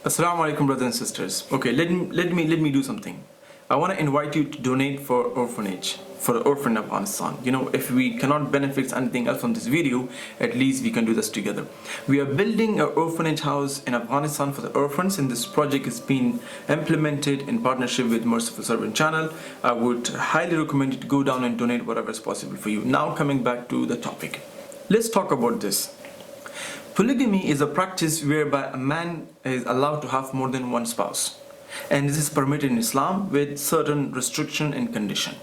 Assalamu alaikum, brothers and sisters. Okay, let me do something. I want to invite you to donate for Orphanage, for the orphan of Afghanistan. If we cannot benefit anything else from this video, at least we can do this together. We are building an orphanage house in Afghanistan for the orphans, and this project is being implemented in partnership with Merciful Servant channel. I would highly recommend you to go down and donate whatever is possible for you. Now coming back to the topic. Let's talk about this. Polygamy is a practice whereby a man is allowed to have more than one spouse, and this is permitted in Islam with certain restriction and condition.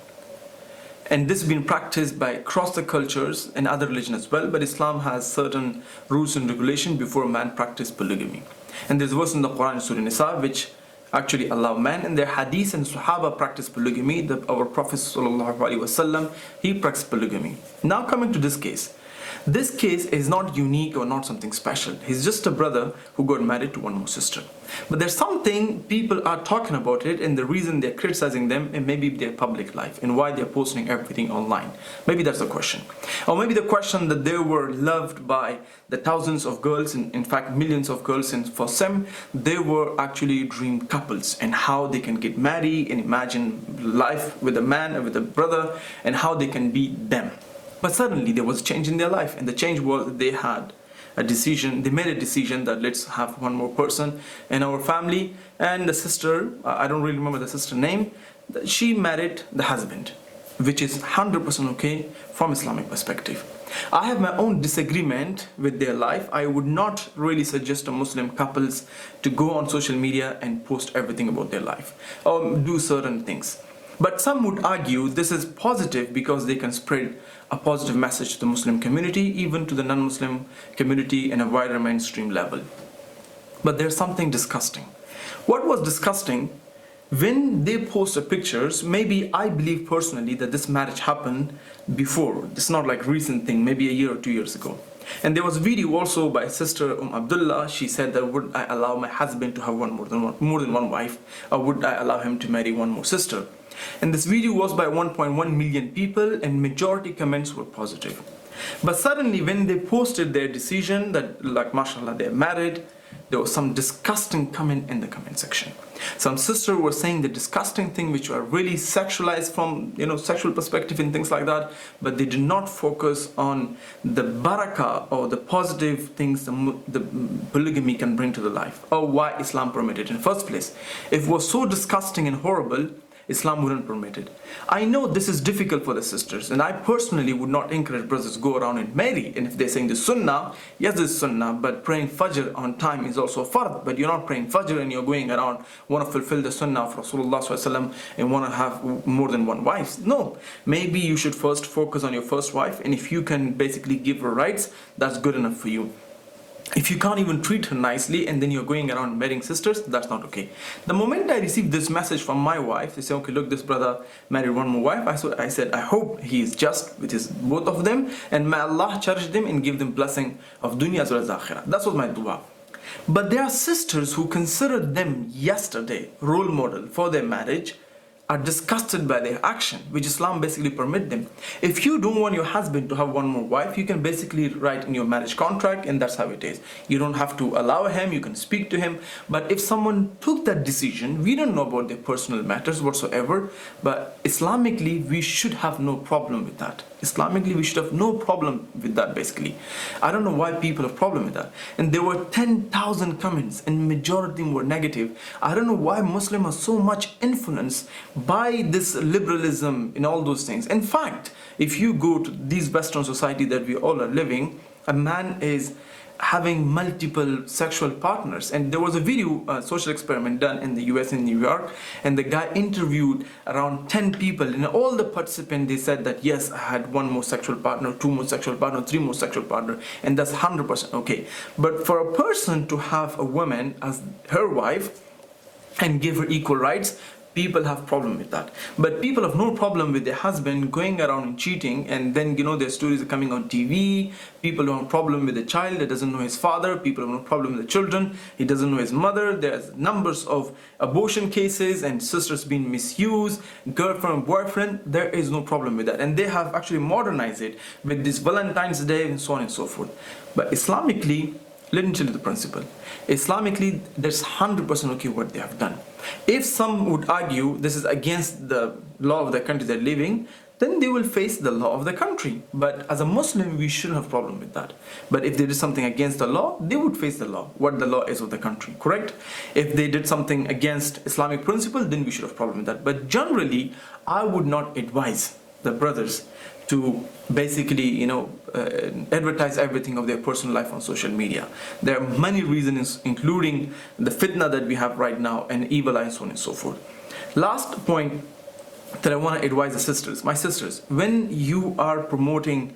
And this has been practiced by across the cultures and other religions as well, but Islam has certain rules and regulations before a man practice polygamy. And there's a verse in the Quran, Surah Nisa, which actually allow men in their hadith and Sahaba practice polygamy. Our Prophet ﷺ, he practiced polygamy. Now coming to this case. This case is not unique or not something special. He's just a brother who got married to one more sister. But there's something people are talking about it, and the reason they're criticizing them and maybe their public life and why they're posting everything online. Maybe that's the question. Or maybe the question that they were loved by the thousands of girls, and in fact millions of girls, and for some they were actually dream couples, and how they can get married and imagine life with a man and with a brother and how they can be them. But suddenly there was a change in their life, and the change was they made a decision that let's have one more person in our family. And the sister, I don't really remember the sister name, she married the husband, which is 100% okay from Islamic perspective. I have my own disagreement with their life. I would not really suggest to Muslim couples to go on social media and post everything about their life or do certain things. But some would argue this is positive because they can spread a positive message to the Muslim community, even to the non-Muslim community in a wider mainstream level. But there's something disgusting. What was disgusting, when they posted pictures, maybe I believe personally that this marriage happened before. It's not like recent thing, maybe a year or 2 years ago. And there was a video also by Sister Abdullah. She said that would I allow my husband to have more than one wife, or would I allow him to marry one more sister? And this video was by 1.1 million people, and majority comments were positive. But suddenly when they posted their decision that like mashallah they're married, there was some disgusting comment in the comment section. Some sisters were saying the disgusting thing which were really sexualized from sexual perspective and things like that, but they did not focus on the barakah or the positive things the polygamy can bring to the life, or why Islam permitted it in the first place. If it was so disgusting and horrible, Islam wouldn't permit it. I know this is difficult for the sisters, and I personally would not encourage brothers to go around and marry. And if they're saying the sunnah, yes, there's sunnah, but praying fajr on time is also fard. But you're not praying fajr and you're going around, want to fulfill the sunnah of Rasulullah SAW and want to have more than one wife. No, maybe you should first focus on your first wife, and if you can basically give her rights, that's good enough for you. If you can't even treat her nicely and then you're going around marrying sisters, that's not okay. The moment I received this message from my wife, they say, okay, look, this brother married one more wife. I said, I hope he is just with his both of them, and may Allah cherish them and give them blessing of dunya as well as akhirah. That was my dua. But there are sisters who considered them yesterday role model for their marriage, are disgusted by their action, which Islam basically permit them. If you don't want your husband to have one more wife, you can basically write in your marriage contract, and that's how it is. You don't have to allow him, you can speak to him. But if someone took that decision, we don't know about their personal matters whatsoever, but Islamically, we should have no problem with that. Islamically, we should have no problem with that basically. I don't know why people have problem with that. And there were 10,000 comments, and majority of them were negative. I don't know why Muslims are so much influenced by this liberalism and all those things. In fact, if you go to these Western society that we all are living, a man is having multiple sexual partners. And there was a video, social experiment done in the US in New York, and the guy interviewed around 10 people, and all the participants, they said that yes, I had one more sexual partner, two more sexual partner, three more sexual partner, and that's 100% okay. But for a person to have a woman as her wife and give her equal rights, people have problem with that. But people have no problem with their husband going around and cheating, and then their stories are coming on TV. People don't have problem with the child that doesn't know his father. People have no problem with the children, he doesn't know his mother. There's numbers of abortion cases and sisters being misused, girlfriend, boyfriend. There is no problem with that, and they have actually modernized it with this Valentine's Day and so on and so forth. But Islamically, Let me tell you the principle. Islamically, that's 100% okay what they have done. If some would argue this is against the law of the country they're living, then they will face the law of the country. But as a Muslim, we shouldn't have a problem with that. But if they did something against the law, they would face the law, what the law is of the country, correct? If they did something against Islamic principle, then we should have a problem with that. But generally, I would not advise the brothers to basically, advertise everything of their personal life on social media. There are many reasons, including the fitna that we have right now and evil eye and so on and so forth. Last point that I want to advise the sisters, my sisters, when you are promoting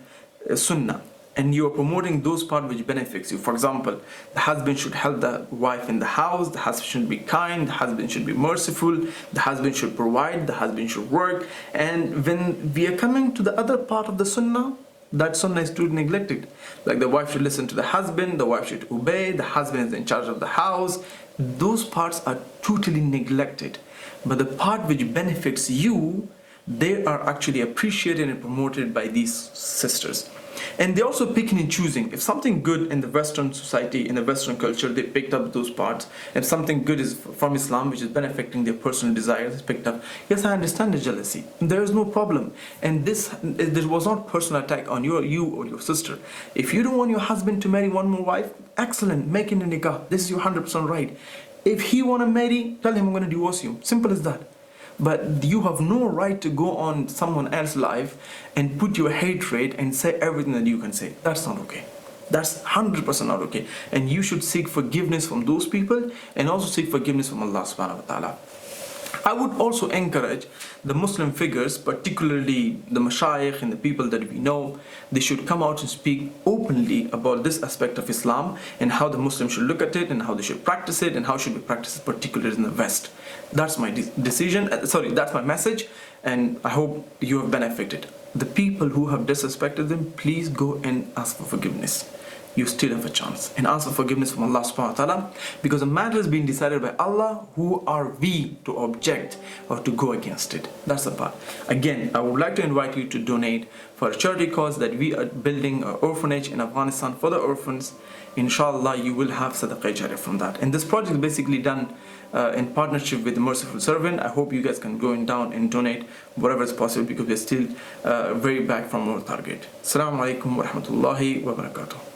sunnah and you are promoting those parts which benefits you, for example, the husband should help the wife in the house, the husband should be kind, the husband should be merciful, the husband should provide, the husband should work, and when we are coming to the other part of the sunnah, that sunnah is totally neglected. Like the wife should listen to the husband, the wife should obey, the husband is in charge of the house. Those parts are totally neglected. But the part which benefits you, they are actually appreciated and promoted by these sisters. And they also picking and choosing. If something good in the Western society, in the Western culture, they picked up those parts. If something good is from Islam, which is benefiting their personal desires, is picked up. Yes, I understand the jealousy. There is no problem. And this was not personal attack on you or your sister. If you don't want your husband to marry one more wife, excellent, make it a nikah. This is your 100% right. If he want to marry, tell him I'm going to divorce you. Simple as that. But you have no right to go on someone else's life and put your hatred and say everything that you can say. That's not okay. That's 100% not okay. And you should seek forgiveness from those people and also seek forgiveness from Allah subhanahu wa ta'ala. I would also encourage the Muslim figures, particularly the mashayikh and the people that we know, they should come out and speak openly about this aspect of Islam and how the Muslims should look at it and how they should practice it and how should we practice it, particularly in the West. That's my that's my message, and I hope you have benefited. The people who have disrespected them, please go and ask for forgiveness. You still have a chance, and ask for forgiveness from Allah subhanahu wa ta'ala, because the matter is being decided by Allah. Who are we to object or to go against it? That's the part. Again, I would like to invite you to donate for a charity cause that we are building an orphanage in Afghanistan for the orphans. Inshallah, you will have sadaqah jariyah from that. And this project is basically done in partnership with the Merciful Servant. I hope you guys can go down and donate whatever is possible, because we're still very back from our target. Assalamu alaikum wa rahmatullahi wa barakatuh.